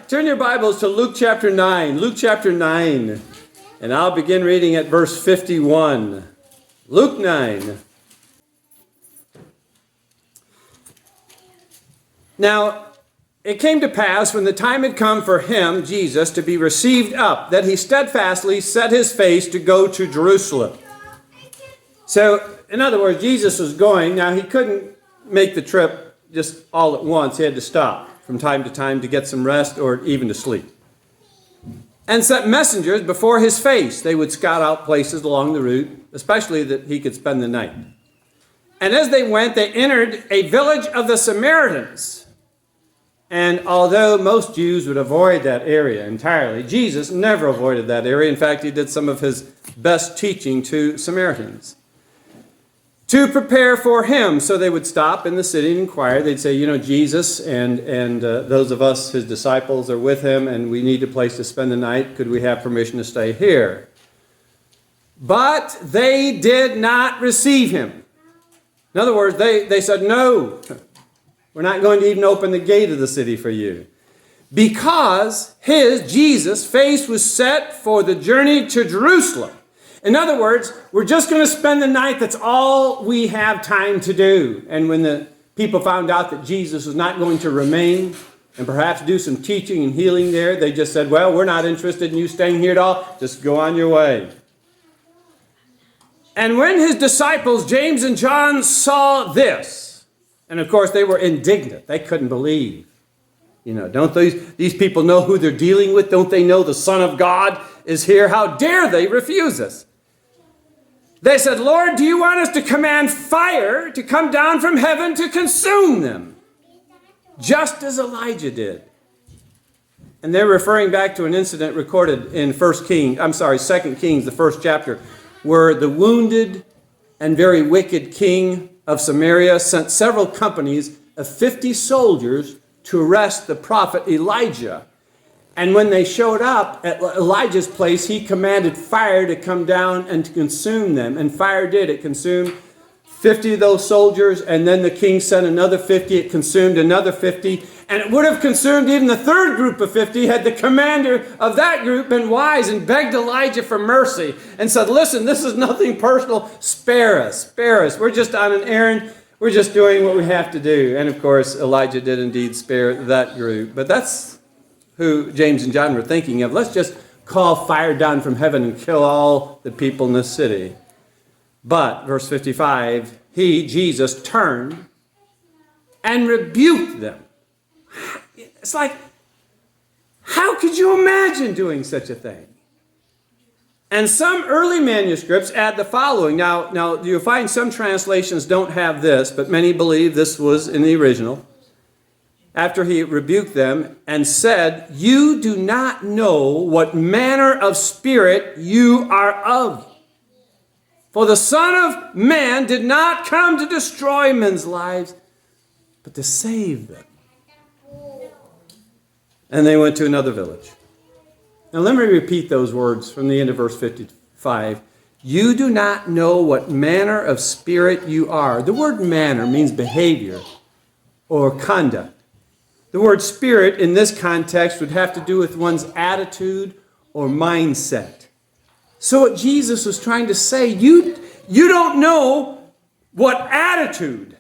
turn your Bibles to Luke chapter 9. Luke chapter 9. And I'll begin reading at verse 51. Luke 9. Now, it came to pass when the time had come for him, Jesus, to be received up, that he steadfastly set his face to go to Jerusalem. So, in other words, Jesus was going. Now, he couldn't make the trip just all at once. He had to stop from time to time to get some rest or even to sleep. And sent messengers before his face. They would scout out places along the route, especially that he could spend the night. And as they went, they entered a village of the Samaritans. And although most Jews would avoid that area entirely, Jesus never avoided that area. In fact, he did some of his best teaching to Samaritans to prepare for him. So they would stop in the city and inquire. They'd say, Jesus and those of us, his disciples, are with him, and we need a place to spend the night. Could we have permission to stay here? But they did not receive him. In other words, they said, no, we're not going to even open the gate of the city for you. Because Jesus' face was set for the journey to Jerusalem. In other words, we're just going to spend the night. That's all we have time to do. And when the people found out that Jesus was not going to remain and perhaps do some teaching and healing there, they just said, well, we're not interested in you staying here at all. Just go on your way. And when his disciples, James and John, saw this, and of course they were indignant. They couldn't believe. Don't these people know who they're dealing with? Don't they know the Son of God is here? How dare they refuse us? They said, Lord, do you want us to command fire to come down from heaven to consume them? Just as Elijah did. And they're referring back to an incident recorded in 2 Kings, the first chapter, where the wounded and very wicked king of Samaria sent several companies of 50 soldiers to arrest the prophet Elijah. And when they showed up at Elijah's place, he commanded fire to come down and to consume them. And fire did. It consumed 50 of those soldiers, and then the king sent another 50. It consumed another 50. And it would have consumed even the third group of 50 had the commander of that group been wise and begged Elijah for mercy and said, listen, this is nothing personal. Spare us. Spare us. We're just on an errand. We're just doing what we have to do. And of course, Elijah did indeed spare that group. But that's who James and John were thinking of. Let's just call fire down from heaven and kill all the people in this city. But, verse 55, Jesus, turned and rebuked them. It's like, how could you imagine doing such a thing? And some early manuscripts add the following. Now you'll find some translations don't have this, but many believe this was in the original. After he rebuked them and said, you do not know what manner of spirit you are of. For the Son of Man did not come to destroy men's lives, but to save them. And they went to another village. Now let me repeat those words from the end of verse 55. You do not know what manner of spirit you are. The word manner means behavior or conduct. The word spirit in this context would have to do with one's attitude or mindset. So what Jesus was trying to say, you don't know what attitude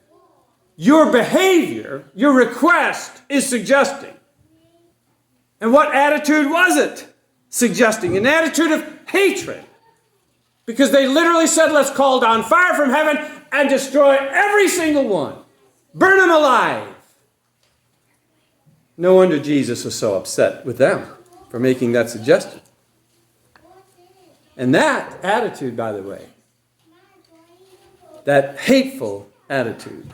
your behavior, your request is suggesting. And what attitude was it suggesting? An attitude of hatred. Because they literally said, let's call down fire from heaven and destroy every single one. Burn them alive. No wonder Jesus was so upset with them for making that suggestion. And that attitude, by the way, that hateful attitude,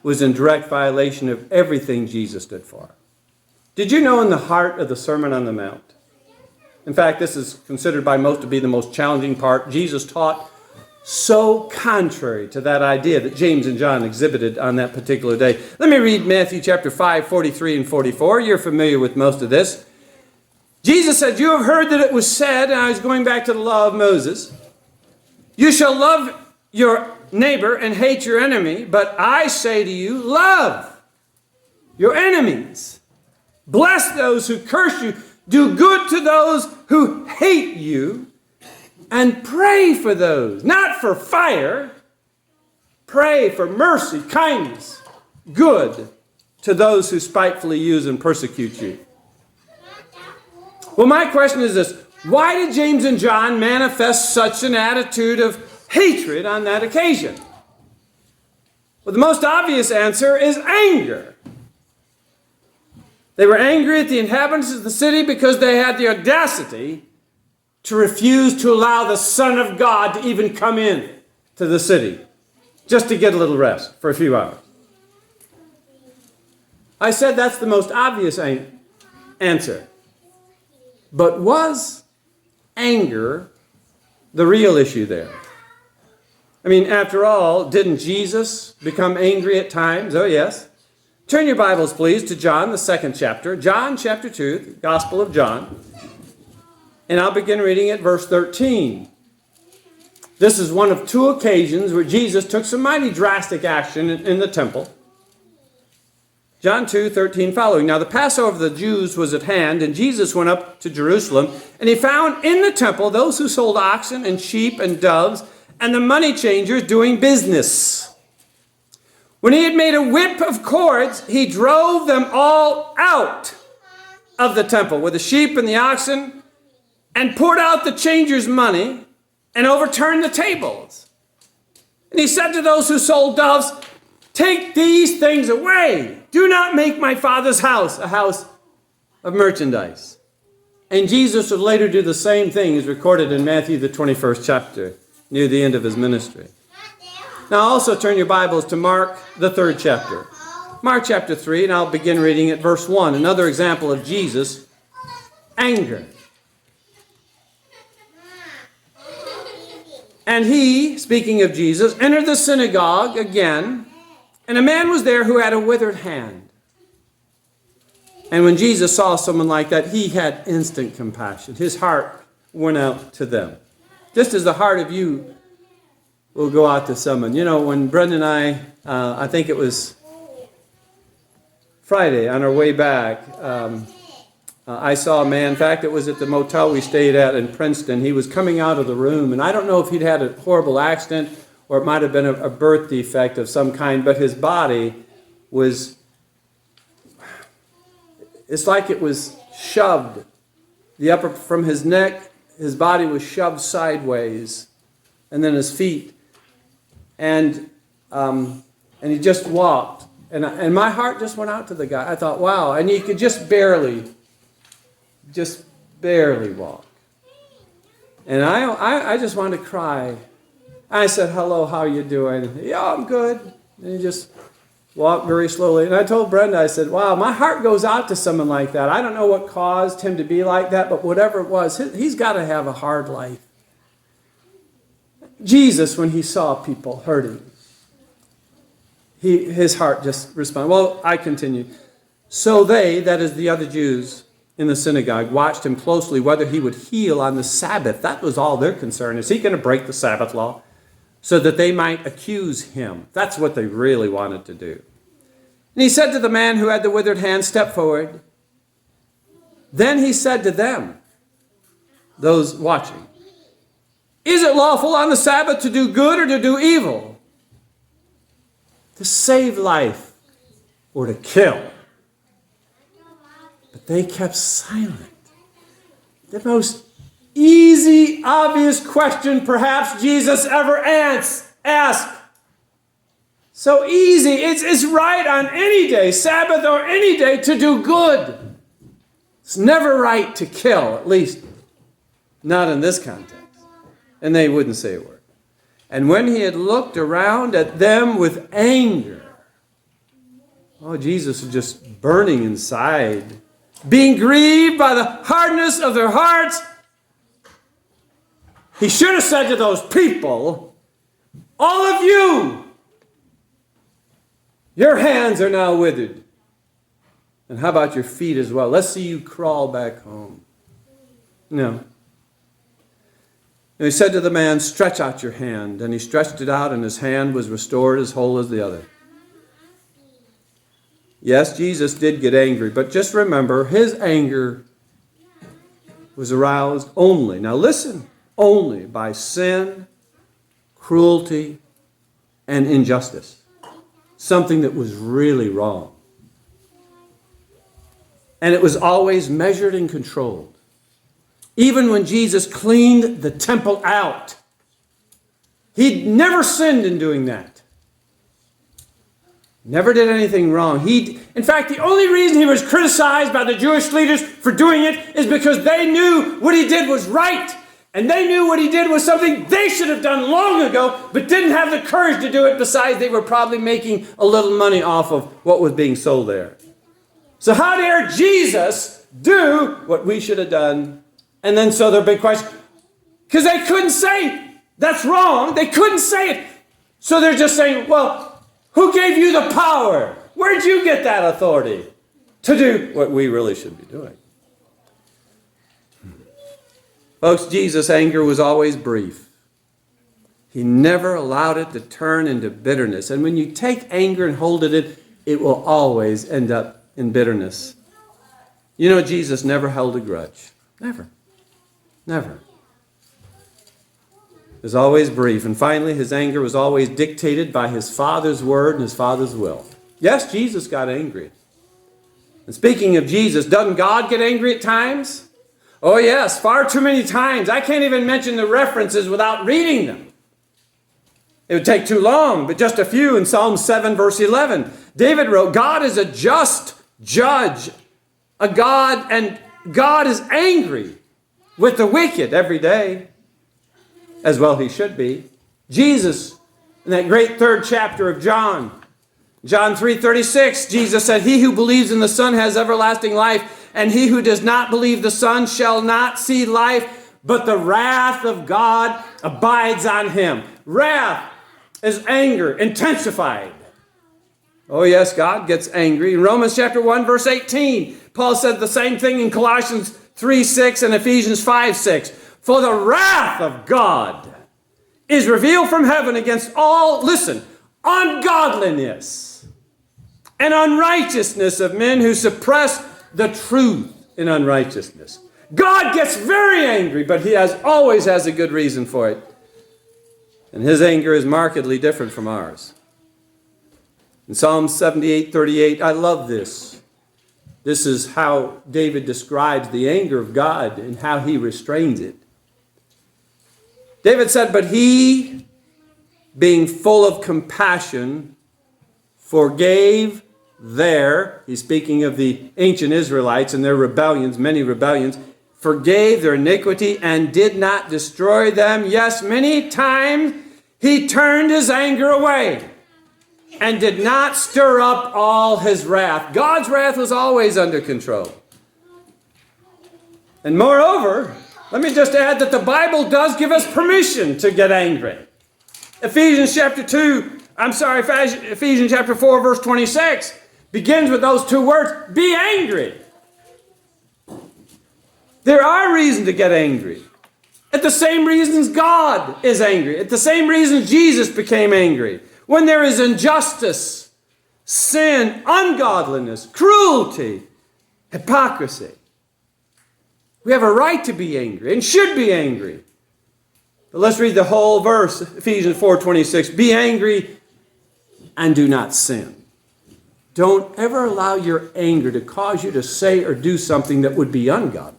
was in direct violation of everything Jesus stood for. Did you know in the heart of the Sermon on the Mount? In fact, this is considered by most to be the most challenging part. Jesus taught so contrary to that idea that James and John exhibited on that particular day. Let me read Matthew chapter 5, 43 and 44. You're familiar with most of this. Jesus said, you have heard that it was said, and I was going back to the law of Moses, you shall love your neighbor and hate your enemy, but I say to you, love your enemies Bless those who curse you. Do good to those who hate you. And pray for those, not for fire. Pray for mercy, kindness, good to those who spitefully use and persecute you. Well, my question is this. Why did James and John manifest such an attitude of hatred on that occasion? Well, the most obvious answer is anger. They were angry at the inhabitants of the city because they had the audacity to refuse to allow the Son of God to even come in to the city, just to get a little rest for a few hours. I said that's the most obvious answer. But was anger the real issue there? I mean, after all, didn't Jesus become angry at times? Oh, yes. Turn your Bibles, please, to John, the 2nd chapter. John chapter 2, the Gospel of John. And I'll begin reading at verse 13. This is one of two occasions where Jesus took some mighty drastic action in the temple. John 2:13 following. Now the Passover of the Jews was at hand, and Jesus went up to Jerusalem, and he found in the temple those who sold oxen and sheep and doves, and the money changers doing business. When he had made a whip of cords, he drove them all out of the temple with the sheep and the oxen, and poured out the changers' money, and overturned the tables. And he said to those who sold doves, "Take these things away. Do not make my Father's house a house of merchandise." And Jesus would later do the same thing as recorded in Matthew, the 21st chapter, near the end of his ministry. Now also turn your Bibles to Mark, the 3rd chapter. Mark chapter 3, and I'll begin reading at verse 1. Another example of Jesus' anger. And he, speaking of Jesus, entered the synagogue again, and a man was there who had a withered hand. And when Jesus saw someone like that, he had instant compassion. His heart went out to them. Just as the heart of you will go out to someone. You know, when Brenda and I think it was Friday on our way back, I saw a man, in fact, it was at the motel we stayed at in Princeton. He was coming out of the room, and I don't know if he'd had a horrible accident or it might have been a birth defect of some kind, but his body was, it's like it was shoved. The upper, from his neck, his body was shoved sideways, and then his feet. And he just walked. And my heart just went out to the guy. I thought, wow. And he could just barely walk. And I just wanted to cry. I said, "Hello, how are you doing?" "Yeah, I'm good." And he just walked very slowly. And I told Brenda, I said, wow, my heart goes out to someone like that. I don't know what caused him to be like that, but whatever it was, he's got to have a hard life. Jesus, when he saw people hurting, his heart just responded. Well, I continue. So they, that is the other Jews in the synagogue, watched him closely whether he would heal on the Sabbath. That was all their concern. Is he going to break the Sabbath law? So that they might accuse him. That's what they really wanted to do. And he said to the man who had the withered hand, "Step forward." Then he said to them, those watching, "Is it lawful on the Sabbath to do good or to do evil? To save life or to kill?" But they kept silent. The most easy, obvious question perhaps Jesus ever asked. So easy. It's right on any day, Sabbath or any day, to do good. It's never right to kill, at least not in this context. And they wouldn't say a word. And when he had looked around at them with anger, Jesus was just burning inside, being grieved by the hardness of their hearts. He should have said to those people, "All of you, your hands are now withered. And how about your feet as well? Let's see you crawl back home." No. And he said to the man, "Stretch out your hand." And he stretched it out, and his hand was restored as whole as the other. Yes, Jesus did get angry, but just remember, his anger was aroused only, now listen, only by sin, cruelty, and injustice. Something that was really wrong. And it was always measured and controlled. Even when Jesus cleaned the temple out, he never sinned in doing that. Never did anything wrong. In fact, the only reason he was criticized by the Jewish leaders for doing it is because they knew what he did was right. And they knew what he did was something they should have done long ago, but didn't have the courage to do it. Besides, they were probably making a little money off of what was being sold there. So how dare Jesus do what we should have done? And then so their big question, because they couldn't say that's wrong. They couldn't say it. So they're just saying, well, who gave you the power? Where'd you get that authority to do what we really should be doing? Folks, Jesus' anger was always brief. He never allowed it to turn into bitterness. And when you take anger and hold it in, it will always end up in bitterness. You know, Jesus never held a grudge. Never. Never. It was always brief. And finally, his anger was always dictated by his Father's word and his Father's will. Yes, Jesus got angry. And speaking of Jesus, doesn't God get angry at times? Oh yes, far too many times. I can't even mention the references without reading them. It would take too long, but just a few. In Psalm 7, verse 11, David wrote, God is a just judge, and God is angry with the wicked every day, as well he should be. Jesus, in that great 3rd chapter of John 3:36, Jesus said, he who believes in the Son has everlasting life, and he who does not believe the Son shall not see life, but the wrath of God abides on him. Wrath is anger intensified. Oh yes, God gets angry. In Romans chapter 1, verse 18, Paul said the same thing in Colossians 3:6 and Ephesians 5:6. For the wrath of God is revealed from heaven against all, listen, ungodliness and unrighteousness of men who suppress the truth in unrighteousness. God gets very angry, but he always has a good reason for it. And his anger is markedly different from ours. In Psalm 78:38, I love this. This is how David describes the anger of God and how he restrains it. David said, but he, being full of compassion, forgave he's speaking of the ancient Israelites and their rebellions, many rebellions, forgave their iniquity and did not destroy them. Yes, many times he turned his anger away and did not stir up all his wrath. God's wrath was always under control. And moreover, let me just add that the Bible does give us permission to get angry. Ephesians chapter 4, verse 26 begins with those two words, be angry. There are reasons to get angry. At the same reasons God is angry. At the same reasons Jesus became angry. When there is injustice, sin, ungodliness, cruelty, hypocrisy. We have a right to be angry and should be angry. But let's read the whole verse, Ephesians 4:26. Be angry and do not sin. Don't ever allow your anger to cause you to say or do something that would be ungodly.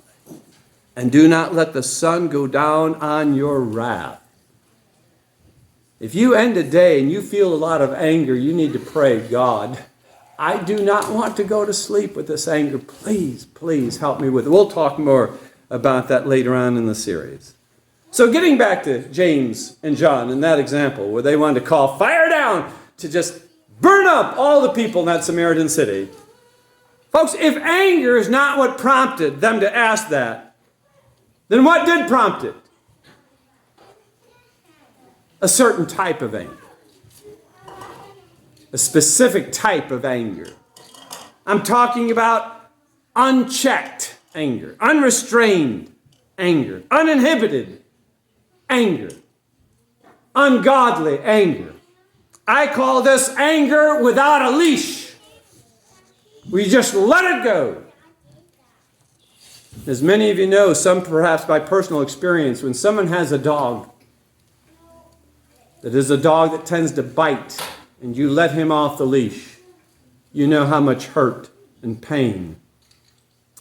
And do not let the sun go down on your wrath. If you end a day and you feel a lot of anger, you need to pray, God, I do not want to go to sleep with this anger. Please, please help me with it. We'll talk more about that later on in the series. So getting back to James and John in that example where they wanted to call fire down to just burn up all the people in that Samaritan city. Folks, if anger is not what prompted them to ask that, then what did prompt it? A certain type of anger. A specific type of anger. I'm talking about unchecked anger, unrestrained anger, uninhibited anger, ungodly anger. I call this anger without a leash. We just let it go. As many of you know, some perhaps by personal experience, when someone has a dog that is a dog that tends to bite and you let him off the leash, you know how much hurt and pain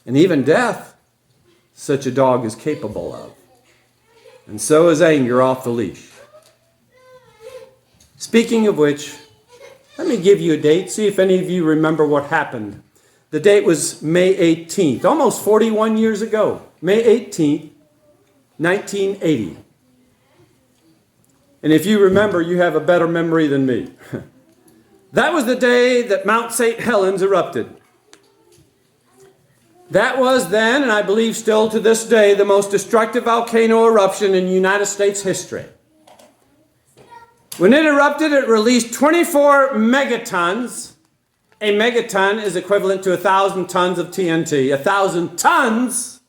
and even death such a dog is capable of. And so is anger off the leash. Speaking of which, let me give you a date, see if any of you remember what happened. The date was May 18th, almost 41 years ago. May 18th, 1980. And if you remember, you have a better memory than me. That was the day that Mount St. Helens erupted. That was then, and I believe still to this day, the most destructive volcano eruption in United States history. When it erupted, it released 24 megatons. A megaton is equivalent to 1,000 tons of TNT. 1,000 tons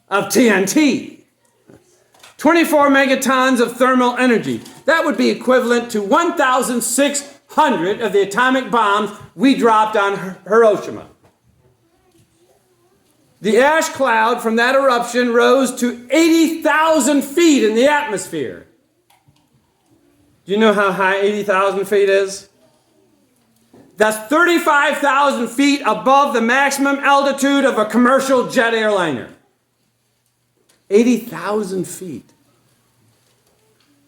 of TNT. 24 megatons of thermal energy. That would be equivalent to 1,600 of the atomic bombs we dropped on Hiroshima. The ash cloud from that eruption rose to 80,000 feet in the atmosphere. Do you know how high 80,000 feet is? That's 35,000 feet above the maximum altitude of a commercial jet airliner. 80,000 feet.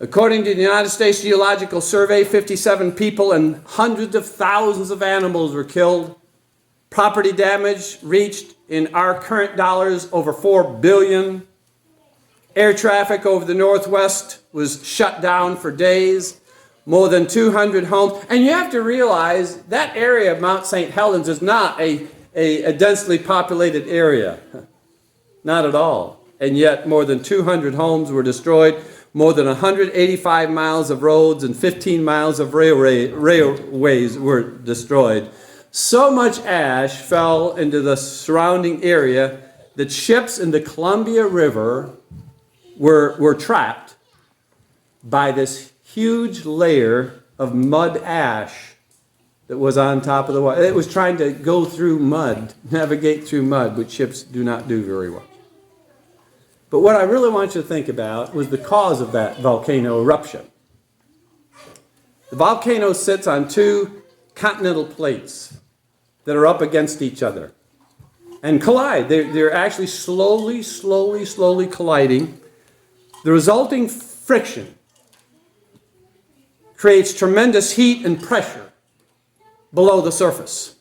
According to the United States Geological Survey, 57 people and hundreds of thousands of animals were killed. Property damage reached, in our current dollars, over $4 billion. Air traffic over the Northwest was shut down for days. More than 200 homes. And you have to realize that area of Mount St. Helens is not a densely populated area. Not at all. And yet more than 200 homes were destroyed. More than 185 miles of roads and 15 miles of railways were destroyed. So much ash fell into the surrounding area that ships in the Columbia River were trapped by this huge layer of mud ash that was on top of the water. It was trying to go through mud, navigate through mud, which ships do not do very well. But what I really want you to think about was the cause of that volcano eruption. The volcano sits on two continental plates that are up against each other and collide. They're actually slowly colliding. The resulting friction creates tremendous heat and pressure below the surface.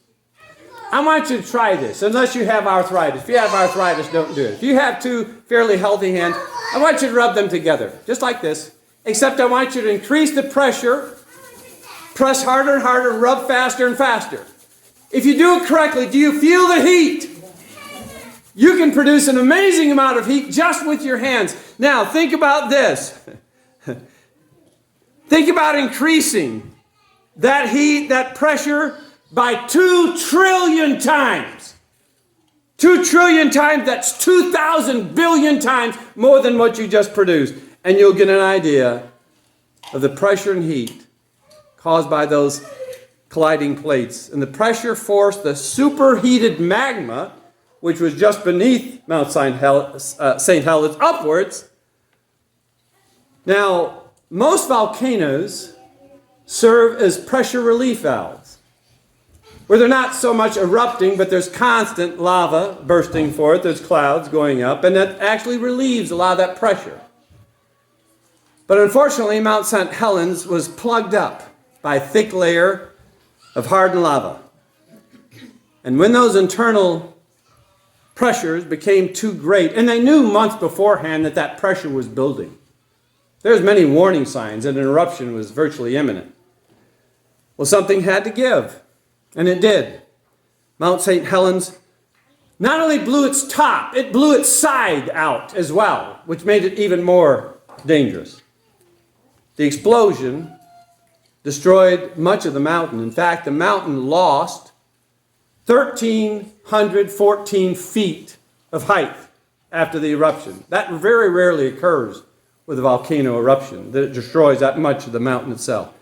I want you to try this, unless you have arthritis. If you have arthritis, don't do it. If you have two fairly healthy hands, I want you to rub them together, just like this, except I want you to increase the pressure, press harder and harder, rub faster and faster. If you do it correctly, do you feel the heat? You can produce an amazing amount of heat just with your hands. Now, think about this. Think about increasing that heat, that pressure, by 2 trillion times. 2 trillion times, that's 2,000 billion times more than what you just produced. And you'll get an idea of the pressure and heat caused by those colliding plates. And the pressure forced the superheated magma, which was just beneath Mount St. Helens, upwards. Now, most volcanoes serve as pressure relief valves, where they're not so much erupting, but there's constant lava bursting forth, there's clouds going up, and that actually relieves a lot of that pressure. But unfortunately, Mount St. Helens was plugged up by a thick layer of hardened lava. And when those internal pressures became too great, and they knew months beforehand that that pressure was building. There's many warning signs that an eruption was virtually imminent. Well, something had to give. And it did. Mount St. Helens not only blew its top, it blew its side out as well, which made it even more dangerous. The explosion destroyed much of the mountain. In fact, the mountain lost 1,314 feet of height after the eruption. That very rarely occurs with a volcano eruption, that it destroys that much of the mountain itself.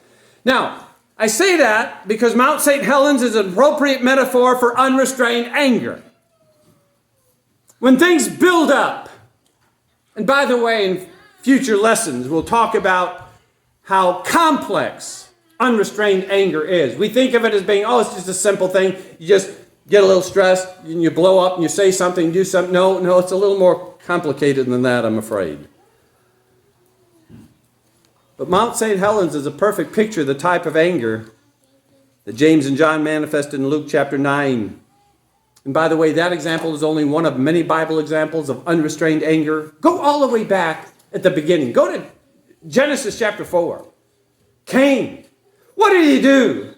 Now, I say that because Mount St. Helens is an appropriate metaphor for unrestrained anger. When things build up, and by the way, in future lessons, we'll talk about how complex unrestrained anger is. We think of it as being, oh, it's just a simple thing. You just get a little stressed, and you blow up, and you say something, do something. No, it's a little more complicated than that, I'm afraid. But Mount St. Helens is a perfect picture of the type of anger that James and John manifested in Luke chapter 9. And by the way, that example is only one of many Bible examples of unrestrained anger. Go all the way back at the beginning. Go to Genesis chapter 4. Cain, what did he do?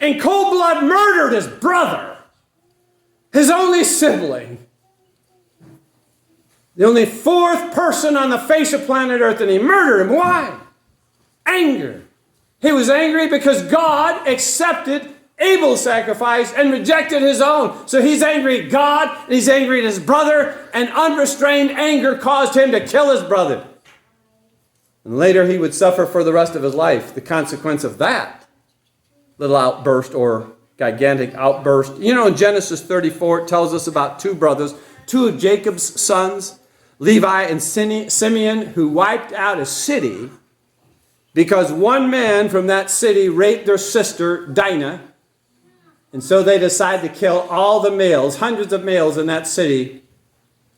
In cold blood murdered his brother, his only sibling, the only fourth person on the face of planet Earth, and he murdered him. Why? Anger. He was angry because God accepted Abel's sacrifice and rejected his own. So he's angry at God, and he's angry at his brother, and unrestrained anger caused him to kill his brother. And later he would suffer for the rest of his life the consequence of that little outburst or gigantic outburst. You know, in Genesis 34, it tells us about two brothers, two of Jacob's sons, Levi and Simeon, who wiped out a city because one man from that city raped their sister, Dinah. And so they decided to kill all the males, hundreds of males in that city,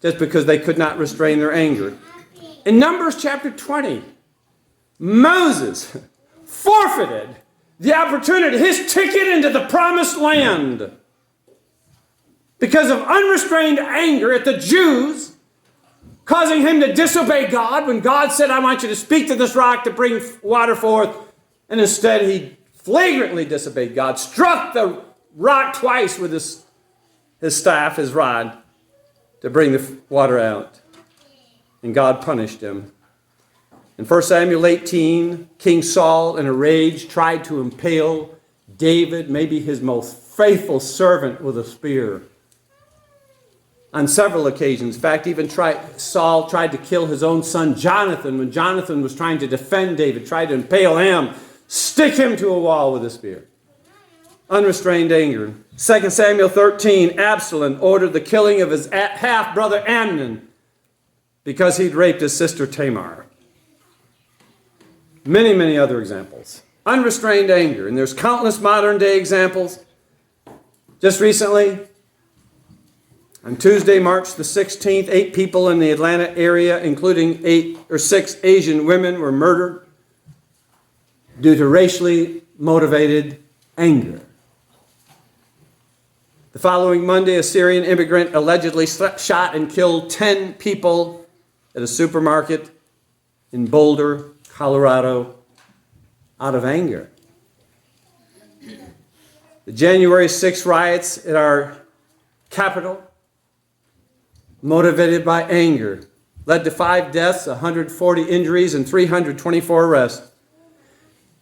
just because they could not restrain their anger. In Numbers chapter 20, Moses forfeited the opportunity, his ticket into the promised land, because of unrestrained anger at the Jews, causing him to disobey God when God said, I want you to speak to this rock to bring water forth. And instead he flagrantly disobeyed God, struck the rock twice with his staff, his rod, to bring the water out. And God punished him. In 1 Samuel 18, King Saul, in a rage, tried to impale David, maybe his most faithful servant, with a spear. On several occasions. In fact, even Saul tried to kill his own son Jonathan when Jonathan was trying to defend David, tried to impale him, stick him to a wall with a spear. Unrestrained anger. 2 Samuel 13, Absalom ordered the killing of his half-brother Amnon because he'd raped his sister Tamar. Many, many other examples. Unrestrained anger. And there's countless modern-day examples. Just recently, on Tuesday, March the 16th, 8 people in the Atlanta area, including 6 Asian women, were murdered due to racially motivated anger. The following Monday, a Syrian immigrant allegedly shot and killed 10 people at a supermarket in Boulder, Colorado, out of anger. The January 6th riots at our capital, motivated by anger, led to 5 deaths, 140 injuries, and 324 arrests.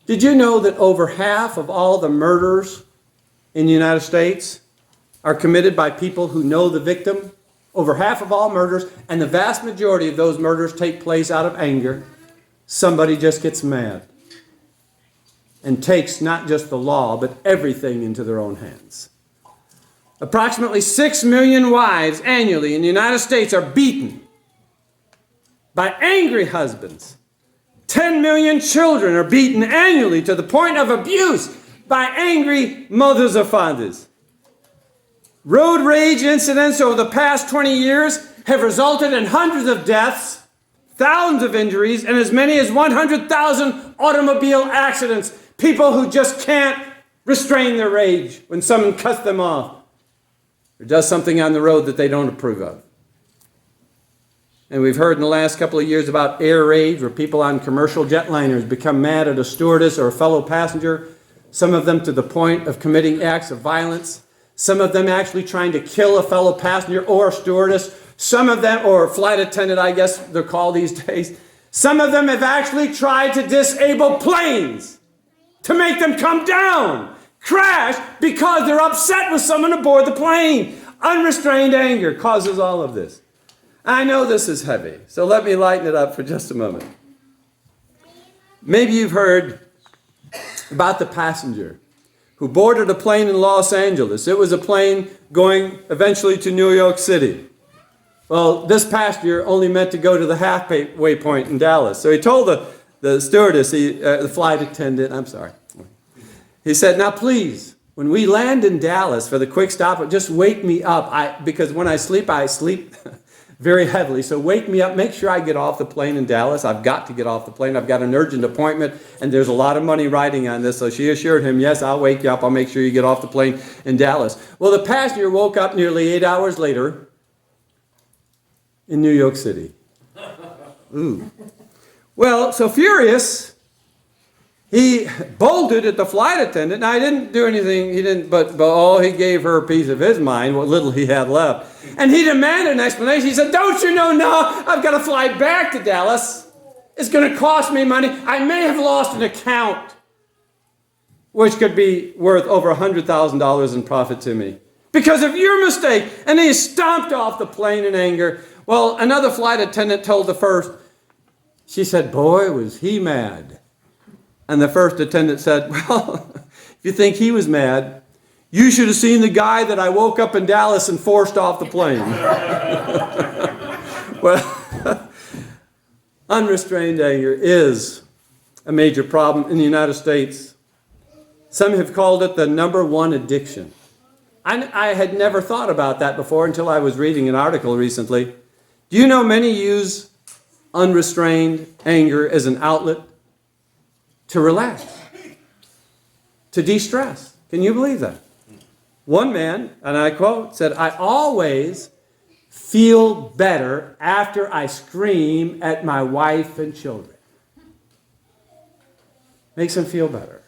Did you know that over half of all the murders in the United States are committed by people who know the victim? Over half of all murders, and the vast majority of those murders take place out of anger. Somebody just gets mad and takes not just the law, but everything into their own hands. Approximately 6 million wives annually in the United States are beaten by angry husbands. 10 million children are beaten annually to the point of abuse by angry mothers or fathers. Road rage incidents over the past 20 years have resulted in hundreds of deaths, thousands of injuries, and as many as 100,000 automobile accidents. People who just can't restrain their rage when someone cuts them off or does something on the road that they don't approve of. And we've heard in the last couple of years about air rage, where people on commercial jetliners become mad at a stewardess or a fellow passenger, some of them to the point of committing acts of violence, some of them actually trying to kill a fellow passenger or a stewardess, some of them, or flight attendant, I guess they're called these days, some of them have actually tried to disable planes to make them come down, crash, because they're upset with someone aboard the plane. Unrestrained anger causes all of this. I know this is heavy, so let me lighten it up for just a moment. Maybe you've heard about the passenger who boarded a plane in Los Angeles. It was a plane going eventually to New York City. Well, this passenger only meant to go to the halfway point in Dallas. So he told the stewardess, the flight attendant, I'm sorry. He said, now please, when we land in Dallas for the quick stop, just wake me up. Because when I sleep very heavily. So wake me up, make sure I get off the plane in Dallas. I've got to get off the plane. I've got an urgent appointment, and there's a lot of money riding on this. So she assured him, yes, I'll wake you up. I'll make sure you get off the plane in Dallas. Well, the passenger woke up nearly 8 hours later in New York City. Ooh. Well, so furious, he bolted at the flight attendant. Now, he didn't do anything, but he gave her a piece of his mind, what little he had left. And he demanded an explanation. He said, don't you know now I've got to fly back to Dallas. It's going to cost me money. I may have lost an account, which could be worth over $100,000 in profit to me because of your mistake. And he stomped off the plane in anger. Well, another flight attendant told the first, she said, boy, was he mad. And the first attendant said, well, if you think he was mad, you should have seen the guy that I woke up in Dallas and forced off the plane. Well, unrestrained anger is a major problem in the United States. Some have called it the #1 addiction. I had never thought about that before until I was reading an article recently. Do you know many use unrestrained anger as an outlet to relax, to de-stress? Can you believe that? One man, and I quote, said, I always feel better after I scream at my wife and children. Makes him feel better.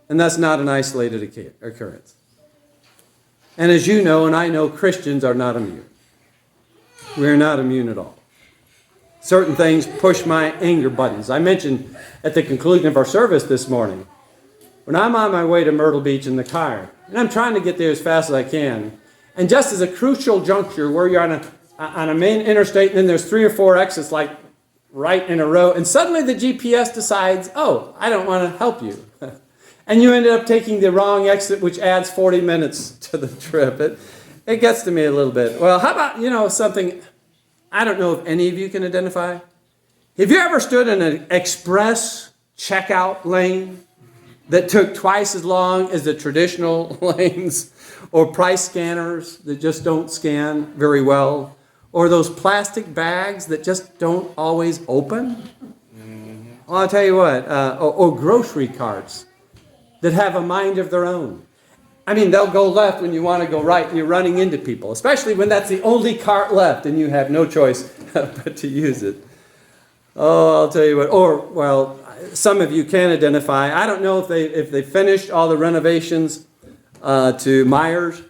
And that's not an isolated occurrence. And as you know, and I know, Christians are not immune. We're not immune at all. Certain things push my anger buttons. I mentioned at the conclusion of our service this morning, when I'm on my way to Myrtle Beach in the car, and I'm trying to get there as fast as I can, and just as a crucial juncture where you're on a main interstate, and then there's 3 or 4 exits like right in a row, and suddenly the GPS decides, oh, I don't want to help you. And you ended up taking the wrong exit, which adds 40 minutes to the trip. It gets to me a little bit. Well, how about, something I don't know if any of you can identify? Have you ever stood in an express checkout lane that took twice as long as the traditional lanes, or price scanners that just don't scan very well, or those plastic bags that just don't always open? Well, I'll tell you what, or grocery carts that have a mind of their own. I mean, they'll go left when you want to go right, and you're running into people, especially when that's the only cart left and you have no choice but to use it. Oh, I'll tell you what, some of you can identify. I don't know if they finished all the renovations to Myers,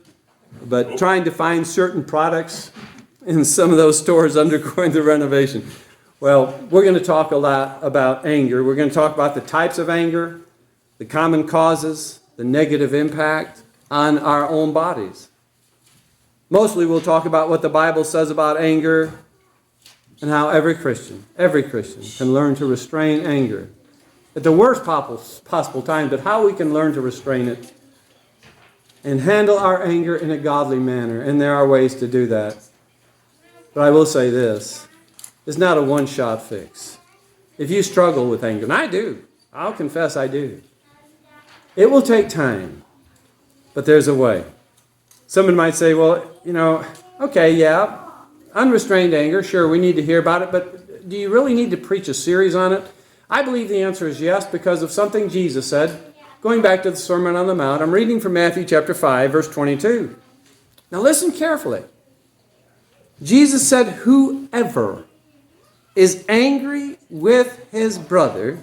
but trying to find certain products in some of those stores undergoing the renovation. Well, we're going to talk a lot about anger. We're going to talk about the types of anger, the common causes, the negative impact on our own bodies. Mostly we'll talk about what the Bible says about anger and how every Christian can learn to restrain anger at the worst possible time, but how we can learn to restrain it and handle our anger in a godly manner. And there are ways to do that. But I will say this, it's not a one-shot fix. If you struggle with anger, and I do, I'll confess I do, it will take time, but there's a way. Someone might say, well, okay, yeah, unrestrained anger, sure, we need to hear about it, but do you really need to preach a series on it? I believe the answer is yes, because of something Jesus said. Going back to the Sermon on the Mount, I'm reading from Matthew chapter 5, verse 22. Now listen carefully. Jesus said, whoever is angry with his brother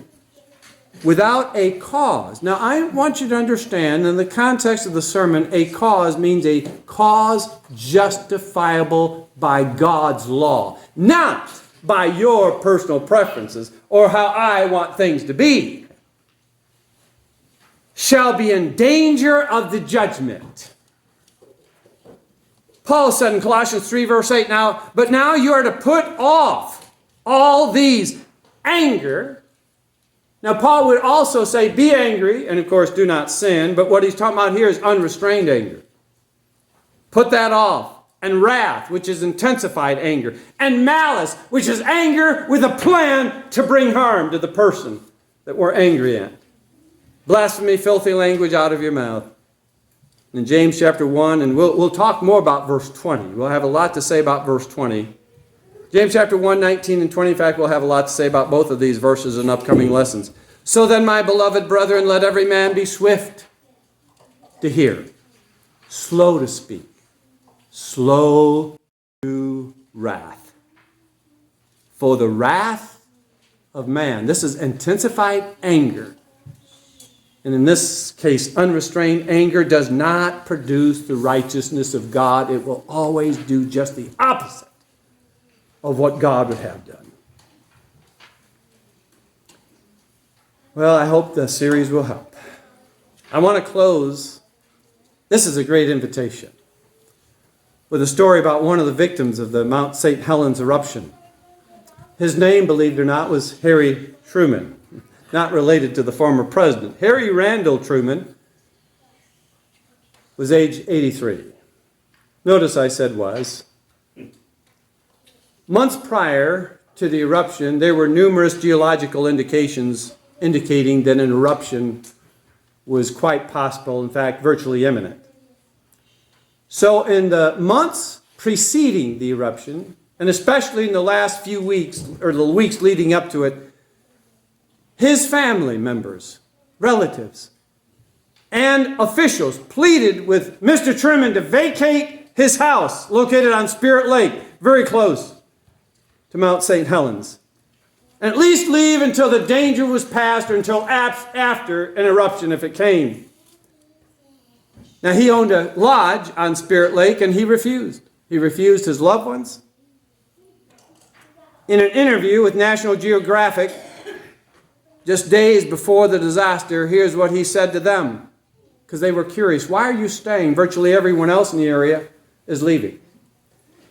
without a cause. Now, I want you to understand, in the context of the sermon, a cause means a cause justifiable by God's law, not by your personal preferences or how I want things to be, shall be in danger of the judgment. Paul said in Colossians 3, verse 8, but now you are to put off all these: anger, Now, Paul would also say, be angry, and of course, do not sin. But what he's talking about here is unrestrained anger. Put that off. And wrath, which is intensified anger. And malice, which is anger with a plan to bring harm to the person that we're angry at. Blasphemy, filthy language out of your mouth. In James chapter 1, and we'll talk more about verse 20. We'll have a lot to say about verse 20. James chapter 1, 19 and 20. In fact, we'll have a lot to say about both of these verses in upcoming lessons. So then, my beloved brethren, let every man be swift to hear, slow to speak, slow to wrath. For the wrath of man, this is intensified anger. And in this case, unrestrained anger does not produce the righteousness of God. It will always do just the opposite of what God would have done. Well, I hope the series will help. I want to close. This is a great invitation with a story about one of the victims of the Mount St. Helens eruption. His name, believed it or not, was Harry Truman, not related to the former president. Harry Randall Truman was age 83. Notice I said was. Months prior to the eruption, there were numerous geological indications indicating that an eruption was quite possible, in fact, virtually imminent. So in the months preceding the eruption, and especially in the last few weeks, or the weeks leading up to it, his family members, relatives, and officials pleaded with Mr. Truman to vacate his house located on Spirit Lake, very close to Mount St. Helens, and at least leave until the danger was past or until after an eruption if it came. Now, he owned a lodge on Spirit Lake, and he refused. He refused his loved ones. In an interview with National Geographic, just days before the disaster, here's what he said to them, because they were curious. Why are you staying? Virtually everyone else in the area is leaving.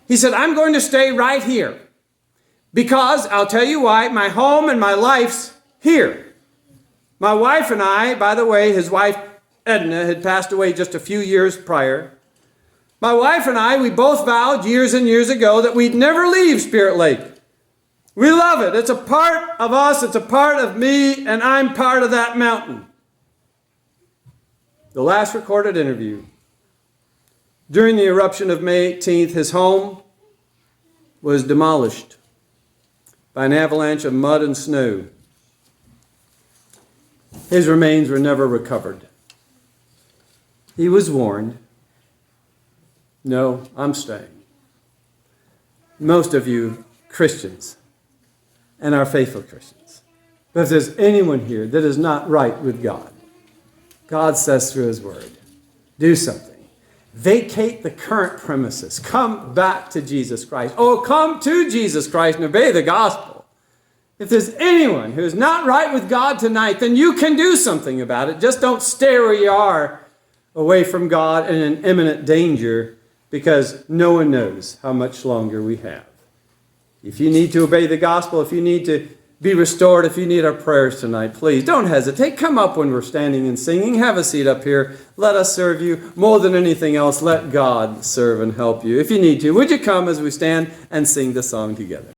He said, I'm going to stay right here, because I'll tell you why, my home and my life's here. My wife and I, by the way, his wife Edna had passed away just a few years prior. My wife and I, we both vowed years and years ago that we'd never leave Spirit Lake. We love it. It's a part of us. It's a part of me, and I'm part of that mountain. The last recorded interview. During the eruption of May 18th, his home was demolished by an avalanche of mud and snow. His remains were never recovered. He was warned, no, I'm staying. Most of you Christians and are faithful Christians. But if there's anyone here that is not right with God, God says through his word, do something. Vacate the current premises. Come back to Jesus Christ. Oh, come to Jesus Christ and obey the gospel. If there's anyone who is not right with God tonight, then you can do something about it. Just don't stay where you are, away from God and in imminent danger, because no one knows how much longer we have. If you need to obey the gospel, if you need to be restored, if you need our prayers tonight, please don't hesitate. Come up when we're standing and singing. Have a seat up here. Let us serve you. More than anything else, let God serve and help you. If you need to, would you come as we stand and sing the song together?